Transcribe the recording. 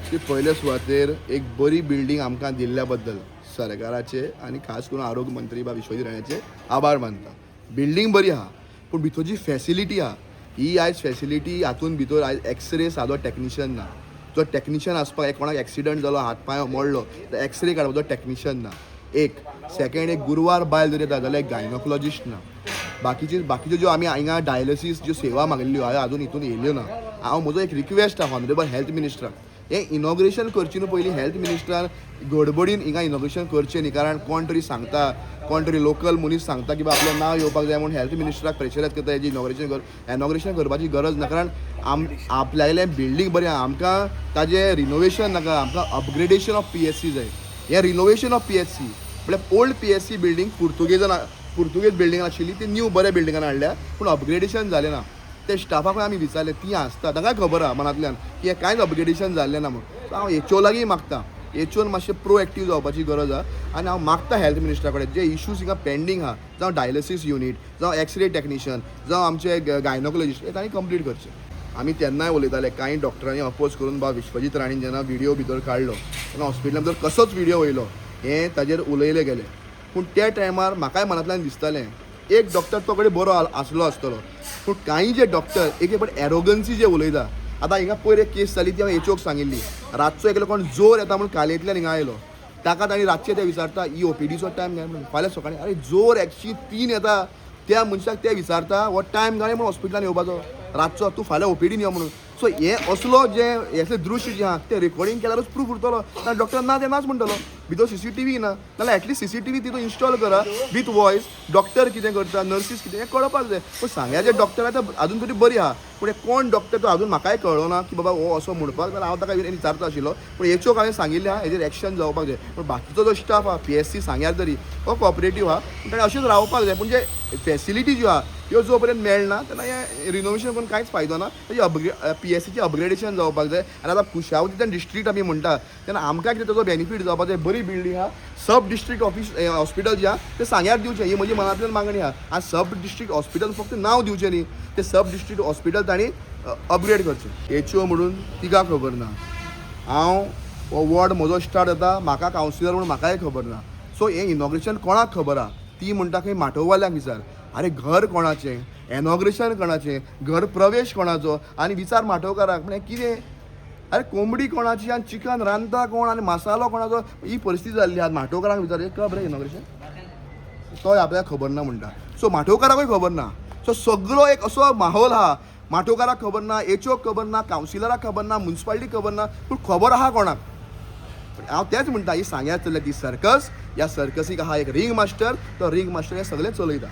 की पयले सुवातेर एक बरी बिल्डींग आमकां दिल्ल्या बद्दल सरकाराचे आनी खास करून आरोग्य मंत्री बा विश्वजीत राणेचे आभार मानता. बिल्डींग बरी आहा पूण भितर जी फॅसिलिटी आहा ही आयज फॅसिलिटी हातून भितर आयज एक्सरे सादो टॅक्निशियन ना. जो टॅक्निशियन आसपाक कोणाक एक्सिडंट जालो हात पांय मोडलो तर एक्सरे काडपाचो टॅक्निशियन ना. एक सेकंड एक गुरुवार बायल जर येता जाल्यार एक गायनोकोलॉजिस्ट ना. बाकीच्यो ज्यो आमी हांगा डायलिसीस ज्यो सेवा मागिल्ल्यो हांवें आजून हितून येयल्यो ना. हांव म्हजो एक रिक्वेस्ट आहा ऑनरेबल हेल्थ मिनिस्टराक हें इनॉग्रेशन करचे न्हू पयलीं हेल्थ मिनिस्टरान गडबडीन हिंगा इनॉग्रेशन करचें न्ही. कारण कोण तरी सांगता कोण तरी लोकल मनीस सांगता की आपलें नांव येवपाक जाय म्हणून हेल्थ मिनिस्टराक प्रेशरायज करता हेजी इनॉग्रेशन करपाची गरज ना. कारण आपल्यालें बिल्डींग बरें आहा आमकां ताजें रिनोवेशन नाका आमकां अपग्रेडेशन ऑफ PSC जाय. हें रिनोवेशन ऑफ PSC म्हळ्यार old PSC building Portuguese building आशिल्ली ती न्यू बऱ्या बिल्डिंगान हाडल्या पूण अपग्रेडेशन जालें ना. ते स्टाफाक आमी विचारलें ती आसता तांकांय खबर आहा मनांतल्यान की हें कांयच अपग्रेडेशन जाल्लें ना म्हणून. सो हांव HO लागीं मागता HOन मातशें प्रोएक्टीव जावपाची गरज आहा आनी हांव मागता हेल्थ मिनिस्टरा कडेन जे इश्यूज हिंगा पेंडींग आहा जावं डायलिसीस युनीट जावं एक्सरे टॅक्निशियन जावं आमचे गायनोकोलॉजिस्ट हे तांणी कंप्लीट करचे. आमी तेन्नाय उलयताले कांय डॉक्टरांनी अपोज करून बा विश्वजीत राणीन जेन्ना व्हिडिओ भितर काडलो तेन्ना हॉस्पिटलान भितर कसोच व्हिडिओ वयलो हें ताजेर उलयले गेले. पूण त्या टायमार म्हाकाय मनांतल्यान दिसतालें एक डॉक्टर तो कडेन बरो आसलो आसतलो पूण कांय जे डॉक्टर एक पण एरोगन्सी जे उलयता. आतां हिंगा पयर एक केस जाली ती हांवें HOक सांगिल्ली. रातचो एकलो कोण जोर येता म्हणून कालेंतल्यान हिंगा आयलो ताका तांणी रातचे ते विचारता ही OPDचो टायम घाय म्हणून फाल्यां सकाळीं अरे जोर 103 येता त्या मनशाक ते विचारता हो टायम घाय म्हणून हॉस्पिटलान येवपाचो रातचो तूं फाल्यां OPDन यो म्हणून. सो हे असलो जे हेतले दृश्य जे आहा ते रेकॉर्डिंग केल्यारूच प्रूफ उरतलो. ना डॉक्टर ना ते नाच म्हणटलो भितर CCTV ना नाल्यार एटलीस्ट CCTV तितून इन्स्टॉल करा विथ वॉयस डॉक्टर कितें करता नर्सीस कितें हें कळपाक जाय. पूण सांग्याचे डॉक्टर आतां अजून तरी बरी आहा पूण कोण डॉक्टर तो अजून म्हाकाय कळलो ना की बाबा हो असो म्हणपाक जाल्यार हांव ताका विचारता आशिल्लो. पूण HOक हांवें सांगिल्लें आहा हेजेर एक्शन जावपाक जाय. पूण बाकीचो जो स्टाफ आहा PSC सांग्यार तरी हो कॉपरेटीव आहा पूण ताणें अशेंच रावपाक जाय. पूण जे फॅसिलिटी ज्यो आहा ह्यो जो पर्यंत मेळना तेन्ना हें रिनोवेशन करून कांयच फायदो ना. तेजी PSCचें अपग्रेडेशन जावपाक जाय. आनी आतां कुशावतीच्यान डिस्ट्रिक्ट आमी म्हणटा तेन्ना आमकां कितें ताजो बेनिफीट जावपाक जाय. बरी बिल्डींग आहा सब डिस्ट्रिक्ट ऑफिस हॉस्पिटल जे आहा ते सांग्यार दिवचें ही म्हजी मनांतल्यान मागणी आहा. आनी सब डिस्ट्रिक्ट हॉस्पिटल फक्त नांव दिवचें न्ही ते सब डिस्ट्रिक्ट हॉस्पिटल तांणी अपग्रेड करचें. HO म्हणून तिका खबर ना. हांव हो वॉर्ड म्हजो स्टार्ट जाता म्हाका कावन्सिलर म्हणून म्हाकाय खबर ना. सो हें इनॉग्रेशन कोणाक खबर आहा ती म्हणटा खंय माटोवाल्यांक विचार अरे घर कोणाचें इनॉग्रेशन कोणाचें घर प्रवेश कोणाचो आनी विचार माटोवकाराक म्हळ्यार कितें अरे कोंबडी कोणाची आनी चिकन रांदता कोण आनी मसालो कोणाचो ही परिस्थिती जाल्ली आहा. माटोवकारांक विचार कळप रे इनॉग्रेशन तोय आपल्याक खबर ना म्हणटा. सो माटोवकाराकूय खबर ना. सो सगळो एक असो माहोल आहा माटोवकाराक खबर ना HOक खबर ना कावन्सिलराक खबर ना म्युन्सिपालिटीक खबर ना पूण खबर आहा कोणाक. हांव तेंच म्हणटा ही सांग्यार चल्ल्या ती सर्कस ह्या सर्कसीक आहा एक रिंग मास्टर तो रिंग मास्टर हें सगळें चलयता.